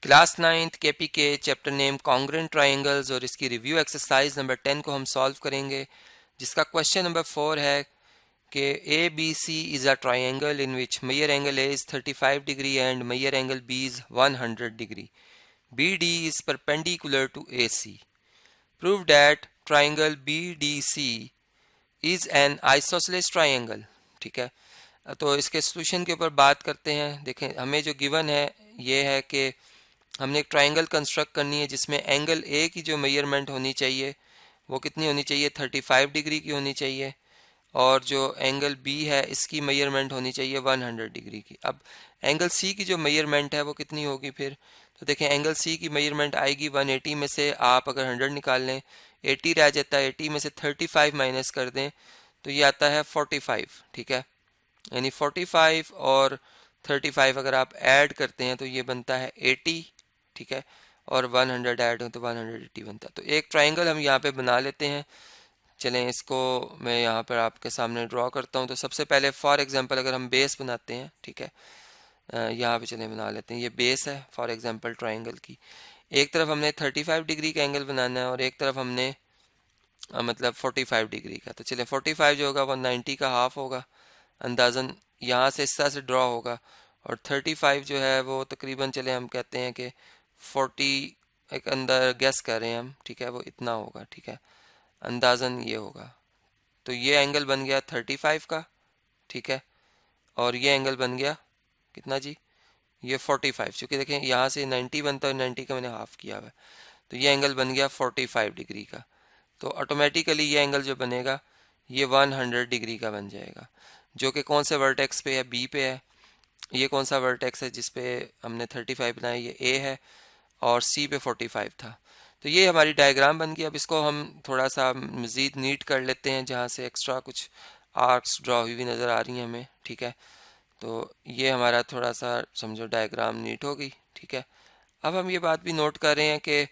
Class 9th KPK chapter name congruent triangles और इसकी review exercise number 10 को हम सॉल्व करेंगे, जिसका क्वेश्चन नंबर 4 है कि ABC is a triangle in which measure angle A is 35 degree and measure angle B is 100 degree. BD is perpendicular to AC. Prove that triangle BDC is an isosceles triangle. ठीक है, तो इसके solution के ऊपर बात करते हैं. देखें, हमें जो गिवन है ये है कि हमने एक ट्राइंगल कंस्ट्रक्ट करनी है जिसमें एंगल ए की जो मेजरमेंट होनी चाहिए वो कितनी होनी चाहिए, 35 डिग्री की होनी चाहिए, और जो एंगल बी है इसकी मेजरमेंट होनी चाहिए 100 डिग्री की. अब एंगल सी की जो मेजरमेंट है वो कितनी होगी फिर, तो देखें एंगल सी की मेजरमेंट आएगी 180 में से आप अगर 100 निकाल लें 80 रह जाता है, 80 में से 35 माइनस कर दें तो ये आता है 45. ठीक है, यानी 45 और 35 अगर आप ऐड करते हैं तो ये बनता है 80. ठीक है, और 100 ऐड हो तो 180 बनता है. तो एक ट्राइंगल हम यहाँ पे बना लेते हैं. चलें इसको मैं यहाँ पर आपके सामने ड्रॉ करता हूँ. तो सबसे पहले फॉर एग्जांपल अगर हम बेस बनाते हैं, ठीक है, यहाँ पे चलें बना लेते हैं. ये बेस है फॉर एग्जांपल ट्राइंगल की. एक तरफ हमने 35 डिग्री का एंगल बनाना है और एक तरफ हमने मतलब 45 डिग्री का. तो चलें 45 जो होगा वो 90 का हाफ होगा अंदाज़न, यहाँ से इस तरह से ड्रॉ होगा. और 35 जो है वो तकरीबन चले हम कहते हैं कि 40 एक अंदर गेस कर रहे हैं हम, ठीक है, वो इतना होगा. ठीक है, अंदाज़न ये होगा. तो ये एंगल बन गया 35 का. ठीक है, और ये एंगल बन गया कितना जी, ये 45. चूँकि देखें यहाँ से 90 बनता है, 90 का मैंने हाफ किया हुआ है, तो ये एंगल बन गया 45 डिग्री का. तो ऑटोमेटिकली ये एंगल जो बनेगा ये 100 डिग्री का बन जाएगा, जो कि कौन से वर्टेक्स पे है, बी पे है. ये कौन सा वर्टेक्स है जिस पे हमने 35 बनाया, ये ए है, और सी पे 45 था. तो ये हमारी डायग्राम बन गई. अब इसको हम थोड़ा सा मज़ीद नीट कर लेते हैं, जहाँ से एक्स्ट्रा कुछ आर्क्स ड्रॉ हुई भी नज़र आ रही हैं हमें. ठीक है, तो ये हमारा थोड़ा सा समझो डायग्राम नीट हो गई. ठीक है, अब हम ये बात भी नोट कर रहे हैं कि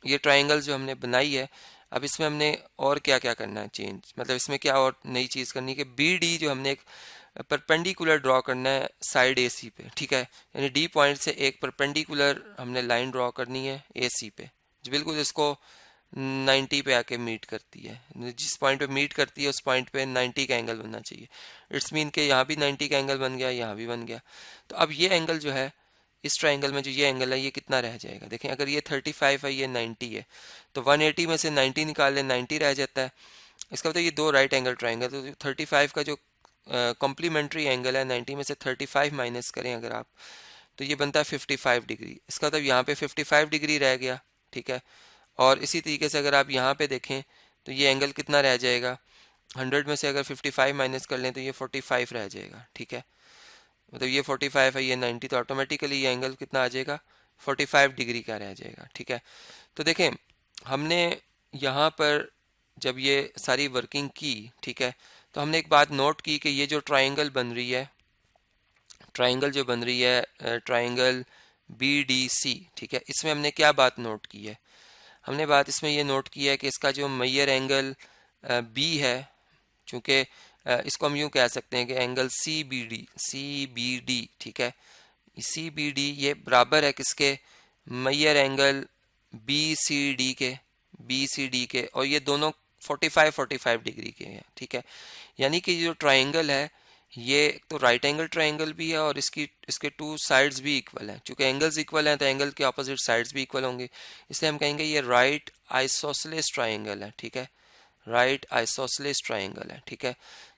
ये ट्राइंगल जो हमने बनाई है, अब इसमें हमने और क्या क्या करना है चेंज, मतलब इसमें क्या और नई चीज़ करनी है कि बी डी जो हमने एक परपेंडिकुलर ड्रॉ करना है साइड ए सी पे. ठीक है, यानी डी पॉइंट से एक परपेंडिकुलर हमने लाइन ड्रॉ करनी है ए सी पे, जो बिल्कुल इसको 90 पे आके मीट करती है. जिस पॉइंट पे मीट करती है उस पॉइंट पे 90 का एंगल बनना चाहिए. इट्स मीन के यहाँ भी 90 का एंगल बन गया, यहाँ भी बन गया. तो अब ये एंगल जो है इस ट्राइंगल में, जो ये एंगल है ये कितना रह जाएगा. देखें अगर ये 35 है, ये 90 है, तो 180 में से 90 निकाल लें, 90 रह जाता है. इसका मतलब ये दो राइट एंगल ट्राइंगल, तो 35 का जो कॉम्प्लीमेंट्री एंगल है 90 में से 35 माइनस करें अगर आप, तो ये बनता है 55 डिग्री. इसका मतलब यहाँ पे 55 डिग्री रह गया. ठीक है, और इसी तरीके से अगर आप यहाँ पे देखें तो ये एंगल कितना रह जाएगा, 100 में से अगर 55 माइनस कर लें तो ये 45 रह जाएगा. ठीक है, मतलब ये 45 है, ये 90, तो ऑटोमेटिकली ये एंगल कितना आ जाएगा, 45 डिग्री का रह जाएगा. ठीक है, तो देखें हमने यहाँ पर जब ये सारी वर्किंग की, ठीक है, तो हमने एक बात नोट की कि ये जो ट्राइंगल बन रही है, ट्राइंगल जो बन रही है ट्राइंगल BDC, ठीक है, इसमें हमने क्या बात नोट की है, हमने बात इसमें ये नोट की है कि इसका जो मेजर एंगल बी है, चूँकि इसको हम यूँ कह सकते हैं कि एंगल CBD, ठीक है, CBD ये बराबर है किसके, मेजर एंगल BCD के, और ये दोनों 45 डिग्री के हैं. ठीक है, यानी कि जो ट्राइंगल है ये तो राइट एंगल ट्राइंगल भी है और इसके टू साइड्स भी इक्वल हैं. चूंकि एंगल्स इक्वल हैं तो एंगल के ऑपोजिट साइड्स भी इक्वल होंगे, इसलिए हम कहेंगे ये राइट आइसोसेलेस ट्राइंगल है. ठीक है, राइट आइसोसेलेस ट्राइंगल है. ठीक है,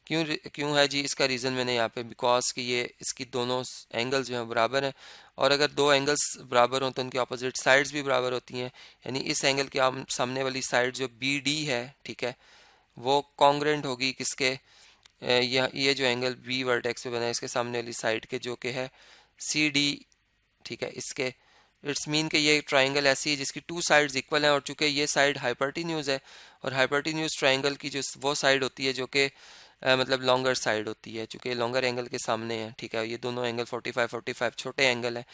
क्यों क्यों है जी, इसका रीज़न मैंने यहाँ पे बिकॉज कि ये इसकी दोनों एंगल्स जो हैं बराबर हैं, और अगर दो एंगल्स बराबर हों तो उनकी अपोजिट साइड्स भी बराबर होती हैं. यानी इस एंगल के सामने वाली साइड जो BD है, ठीक है, वो कॉन्ग्रेंट होगी किसके, ये जो एंगल बी वर्टेक्स पे बना है इसके सामने वाली साइड के, जो कि है CD. ठीक है, इसके इट्स मीन कि ये ट्राइंगल ऐसी है जिसकी टू साइड्स इक्वल हैं, और चूंकि ये साइड हाइपरटीन्यूज है, और हाइपरटीन्यूज ट्राइंगल की जो वो साइड होती है जो कि मतलब लॉन्गर साइड होती है, चूंकि लॉन्गर एंगल के सामने है. ठीक है, ये दोनों एंगल 45 छोटे एंगल हैं.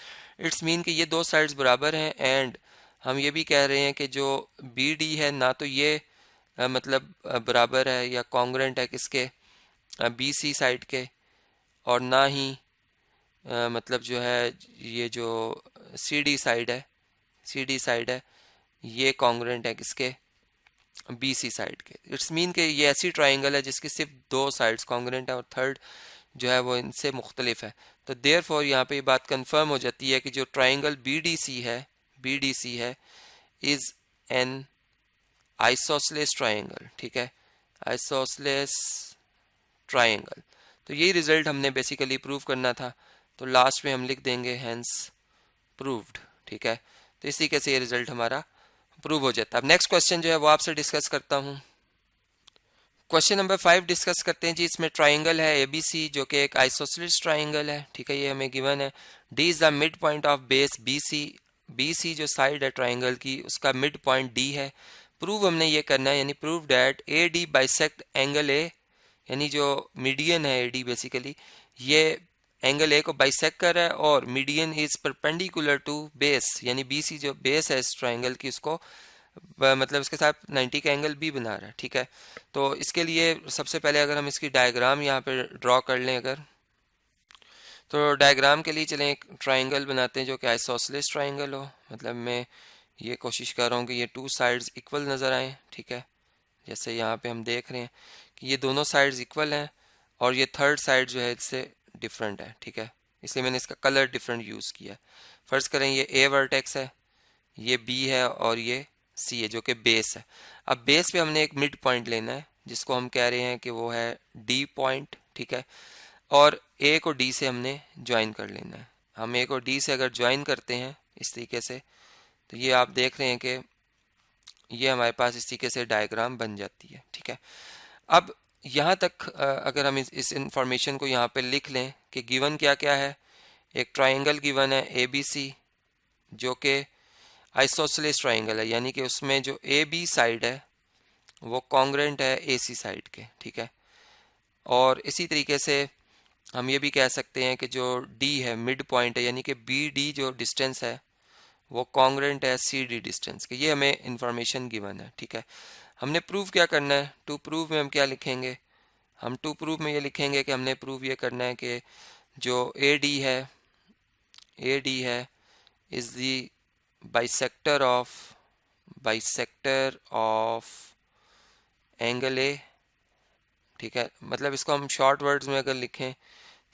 इट्स मीन कि ये दो साइड्स बराबर हैं, एंड हम ये भी कह रहे हैं कि जो BD है ना तो ये मतलब बराबर है या कॉन्ग्रेंट है किसके, BC साइड के, और ना ही मतलब जो है ये जो सी डी साइड है, सी डी साइड है, ये कॉन्ग्रेंट है किसके, बी सी साइड के। इट्स मीन कि ये ऐसी ट्राइंगल है जिसकी सिर्फ दो साइड्स कॉन्ग्रेंट है और थर्ड जो है वो इनसे मुख्तलिफ है। तो देयर फॉर यहाँ पे ये बात कंफर्म हो जाती है कि जो ट्राइंगल बी डी सी है, बी डी सी है, इज एन आइसोसलेस ट्राइंगल, ठीक है, आइसोसलेस ट्राइंगल। तो यही रिजल्ट हमने बेसिकली प्रूव करना था, तो लास्ट में हम लिख देंगे हैंस प्रूव्ड, ठीक है। तो इसी के से ये रिजल्ट हमारा प्रूव हो जाता है। अब नेक्स्ट क्वेश्चन जो है वो आपसे डिस्कस करता हूँ। क्वेश्चन नंबर 5 डिस्कस करते हैं जी। इसमें ट्राइंगल है ए बी सी जो कि एक आइसोसलेस ट्राइंगल है, ठीक है, ये हमें गिवन है। D is the mid point of base B C, B C जो साइड है ट्राइंगल की उसका मिड पॉइंट डी है। प्रूव हमने ये करना है, यानी prove that A D bisect angle A, यानी जो मीडियन है ए डी बेसिकली ये एंगल ए को बाइसेक्ट कर रहा है और median is perpendicular to base, यानी बी सी जो बेस है इस ट्राइंगल की उसको मतलब इसके साथ 90 का एंगल भी बना रहा है, ठीक है। तो इसके लिए सबसे पहले अगर हम इसकी डायग्राम यहाँ पे ड्रॉ कर लें अगर, तो डायग्राम के लिए चलें एक ट्राइंगल बनाते हैं जो कि आइसोसलेस ट्राइंगल हो। मतलब मैं ये कोशिश कर रहा हूँ कि ये टू साइड्स इक्वल नज़र आए, ठीक है। जैसे यहाँ पे हम देख रहे हैं कि ये दोनों साइड्स इक्वल हैं और ये थर्ड साइड जो है इससे डिफरेंट है, ठीक है, इसलिए मैंने इसका कलर डिफरेंट यूज़ किया है। फर्ज करें ये ए वर्टेक्स है, ये बी है और ये सी है जो कि बेस है। अब बेस पे हमने एक मिड पॉइंट लेना है जिसको हम कह रहे हैं कि वो है डी पॉइंट, ठीक है, और ए को डी से हमने ज्वाइन कर लेना है। हम ए को डी से अगर ज्वाइन करते हैं इस तरीके से, तो ये आप देख रहे हैं कि ये हमारे पास इस तरीके से डायग्राम बन जाती है, ठीक है। अब यहाँ तक अगर हम इस इंफॉर्मेशन को यहाँ पे लिख लें कि गिवन क्या क्या है। एक ट्राइंगल गिवन है ए बी सी जो कि आइसोसलेस ट्राइंगल है, यानी कि उसमें जो ए बी साइड है वो कॉन्ग्रेंट है ए सी साइड के, ठीक है। और इसी तरीके से हम ये भी कह सकते हैं कि जो डी है मिड पॉइंट है, यानी कि बी डी जो डिस्टेंस है वो कॉन्ग्रेंट है सी डी डिस्टेंस के। ये हमें इंफॉर्मेशन गिवन है, ठीक है। हमने प्रूव क्या करना है, टू प्रूव में हम क्या लिखेंगे, हम टू प्रूव में ये लिखेंगे कि हमने प्रूव ये करना है कि जो ए डी है, ए डी है is the bisector of, bisector of angle A, ठीक है। मतलब इसको हम शॉर्ट वर्ड्स में अगर लिखें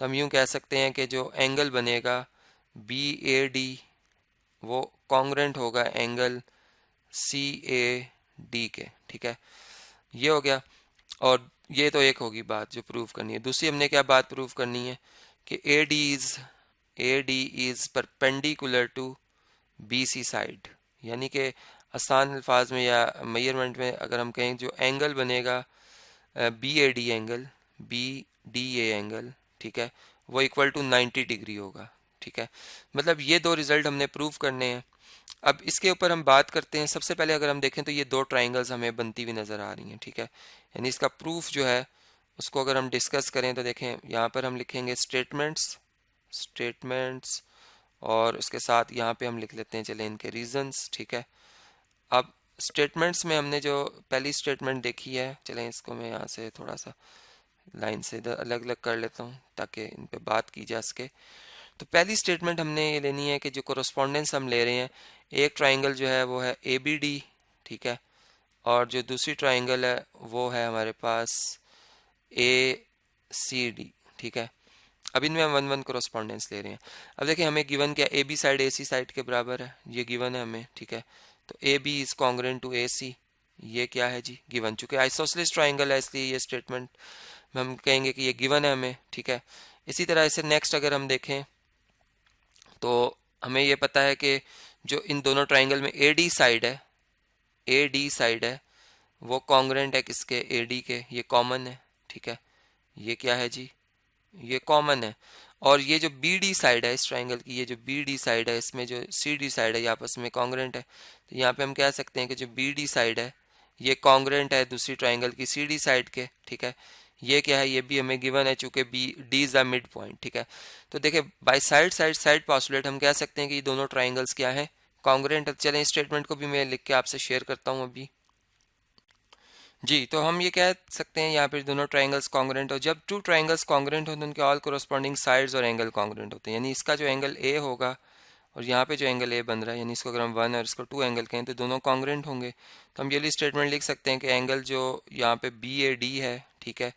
तो हम यूं कह सकते हैं कि जो एंगल बनेगा बी ए डी वो कॉन्ग्रेंट होगा एंगल सी ए डी के, ठीक है, ये हो गया। और ये तो एक होगी बात जो प्रूव करनी है। दूसरी हमने क्या बात प्रूव करनी है कि A D is perpendicular to B C side, यानी कि आसान अल्फाज में या मेजरमेंट में अगर हम कहें जो एंगल बनेगा B A D angle, B D A angle, ठीक है, वो इक्वल टू 90 डिग्री होगा, ठीक है। मतलब ये दो रिजल्ट हमने प्रूव करने हैं। अब इसके ऊपर हम बात करते हैं। सबसे पहले अगर हम देखें तो ये दो ट्राइंगल्स हमें बनती हुई नज़र आ रही हैं, ठीक है, यानी इसका प्रूफ जो है उसको अगर हम डिस्कस करें तो देखें यहाँ पर हम लिखेंगे स्टेटमेंट्स, स्टेटमेंट्स, और उसके साथ यहाँ पे हम लिख लेते हैं चले इनके रीजंस, ठीक है। अब स्टेटमेंट्स में हमने जो पहली स्टेटमेंट देखी है, चलें इसको मैं यहाँ से थोड़ा सा लाइन से इधर अलग अलग कर लेता हूँ ताकि इन पे बात की जा सके। तो पहली स्टेटमेंट हमने ये लेनी है कि जो कोरस्पॉन्डेंस हम ले रहे हैं, एक ट्राइंगल जो है वो है ए बी डी, ठीक है, और जो दूसरी ट्राइंगल है वो है हमारे पास ए सी डी, ठीक है। अब इनमें हम वन वन कोरस्पॉन्डेंस ले रहे हैं। अब देखिए हमें गिवन क्या, A B side A C side के बराबर है, ये गिवन है हमें, ठीक है। तो A B is congruent to A C, ये क्या है जी गिवन, चूंकि आइसोसलेस ट्राइंगल है इसलिए ये स्टेटमेंट में हम कहेंगे कि ये गिवन है हमें, ठीक है। इसी तरह इसे नेक्स्ट अगर हम देखें तो हमें ये पता है कि जो इन दोनों ट्राइंगल में ए डी साइड है, ए डी साइड है वो कॉन्ग्रेंट है किसके, ए डी के, ये कॉमन है, ठीक है, ये क्या है जी, ये कॉमन है। और ये जो बी डी साइड है इस ट्राइंगल की, ये जो बी डी साइड है इसमें जो सी डी साइड है ये आपस में कॉन्ग्रेंट है। तो यहाँ पे हम कह सकते हैं कि जो बी डी साइड है ये कॉन्ग्रेंट है दूसरी ट्राइंगल की सी डी साइड के, ठीक है। ये क्या है, ये भी हमें गिवन है चूंकि B D is the mid point, ठीक है। तो देखिए by side side side postulate हम कह सकते हैं कि ये दोनों ट्राइंगल्स क्या है, कॉन्ग्रेंट। चलें स्टेटमेंट को भी मैं लिख के आपसे शेयर करता हूँ अभी। जी, तो हम ये कह सकते हैं यहाँ पे दोनों ट्राइंगल्स कॉन्ग्रुएंट हो। जब टू ट्राइंगल्स कॉन्ग्रुएंट हो तो उनके ऑल कोरस्पॉन्डिंग साइड्स और एंगल कॉन्ग्रुएंट होते हैं, यानी इसका जो एंगल ए होगा और यहाँ पे जो एंगल ए बन रहा है, यानी इसको अगर हम वन और इसको टू एंगल कहें तो दोनों कॉन्ग्रुएंट होंगे। तो हम ये वाली स्टेटमेंट लिख सकते हैं कि एंगल जो यहाँ पे बी ए डी है, ठीक है,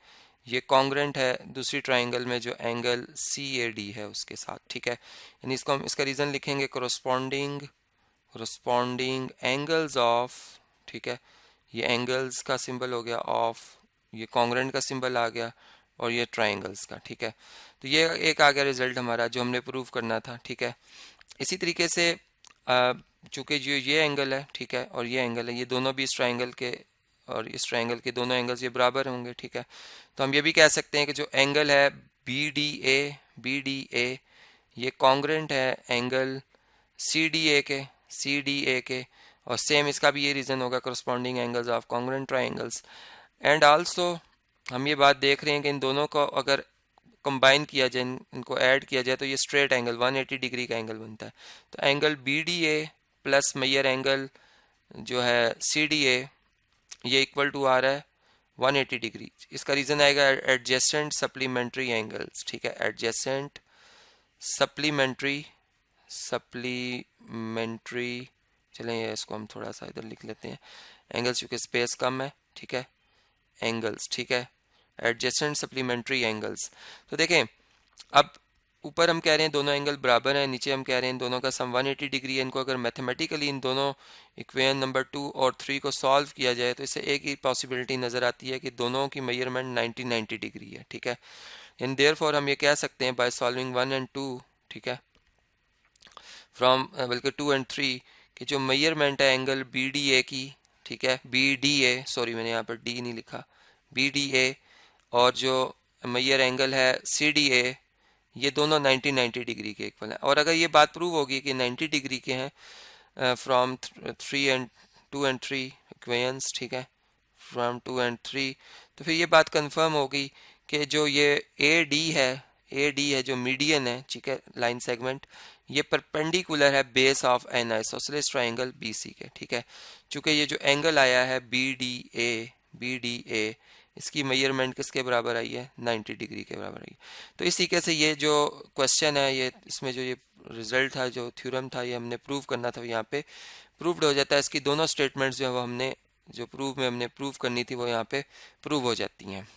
ये कॉन्ग्रुएंट है दूसरी ट्राइंगल में जो एंगल सी ए डी है उसके साथ, ठीक है। यानी इसको हम इसका रीज़न लिखेंगे कोरस्पॉन्डिंग एंगल्स ऑफ, ठीक है, ये एंगल्स का सिंबल हो गया ऑफ, ये कॉन्ग्रुएंट का सिंबल आ गया और ये ट्राइंगल्स का, ठीक है। तो ये एक आ गया रिजल्ट हमारा जो हमने प्रूव करना था, ठीक है। इसी तरीके से चूंकि जो ये एंगल है, ठीक है, और ये एंगल है, ये दोनों भी इस ट्राइंगल के और इस ट्राइंगल के दोनों एंगल्स ये बराबर होंगे, ठीक है। तो हम ये भी कह सकते हैं कि जो एंगल है बी डी ए ये कॉन्ग्रुएंट है एंगल सी डी ए के, और सेम इसका भी ये रीज़न होगा corresponding angles of congruent triangles. And also हम ये बात देख रहे हैं कि इन दोनों को अगर कंबाइन किया जाए, इनको ऐड किया जाए तो ये स्ट्रेट एंगल 180 डिग्री का एंगल बनता है। तो angle B D A plus major angle जो है सी डी ए ये इक्वल टू आ रहा है 180 डिग्री। इसका रीज़न आएगा एडजेसेंट सप्लीमेंट्री एंगल्स, ठीक है, एडजेसेंट सप्लीमेंट्री सप्लीमेंट्री चलें ये इसको हम थोड़ा सा इधर लिख लेते हैं, एंगल्स क्योंकि स्पेस कम है, ठीक है, एंगल्स, ठीक है, एडजेसेंट सप्लीमेंट्री एंगल्स। तो देखें अब ऊपर हम कह रहे हैं दोनों एंगल बराबर हैं, नीचे हम कह रहे हैं दोनों का सम 180 डिग्री है। इनको अगर मैथमेटिकली इन दोनों इक्वेशन नंबर 2 और 3 को सॉल्व किया जाए तो इससे एक ही पॉसिबिलिटी नज़र आती है कि दोनों की मेजरमेंट 90 डिग्री है, ठीक है। इन देयरफॉर हम ये कह सकते हैं बाय सॉल्विंग 1 एंड 2, ठीक है, फ्रॉम बल्कि 2 एंड 3 कि जो मेजरमेंट है एंगल बी डी ए की, ठीक है, बी डी ए, सॉरी मैंने यहाँ पर डी नहीं लिखा, बी डी ए, और जो मेजर एंगल है सी डी ए, ये दोनों 90 डिग्री के इक्वल हैं। और अगर ये बात प्रूव होगी कि 90 डिग्री के हैं फ्रॉम 3 एंड 2 एंड 3 इक्वेशंस, ठीक है, फ्रॉम 2 एंड 3, तो फिर ये बात कंफर्म होगी कि जो ये ए डी है जो मीडियन है, ठीक है, लाइन सेगमेंट, ये परपेंडिकुलर है base of an isosceles triangle B C के, ठीक है। चूंकि ये जो एंगल आया है बी डी ए इसकी मेजरमेंट किसके बराबर आई है, 90 डिग्री के बराबर आई है। तो इस तरीके से ये जो क्वेश्चन है, ये इसमें जो ये रिजल्ट था, जो थ्योरम था, ये हमने प्रूव करना था, यहाँ पे प्रूव्ड हो जाता है। इसकी दोनों स्टेटमेंट्स जो है वो हमने जो प्रूव में हमने प्रूव करनी थी वो यहाँ पे प्रूव हो जाती हैं।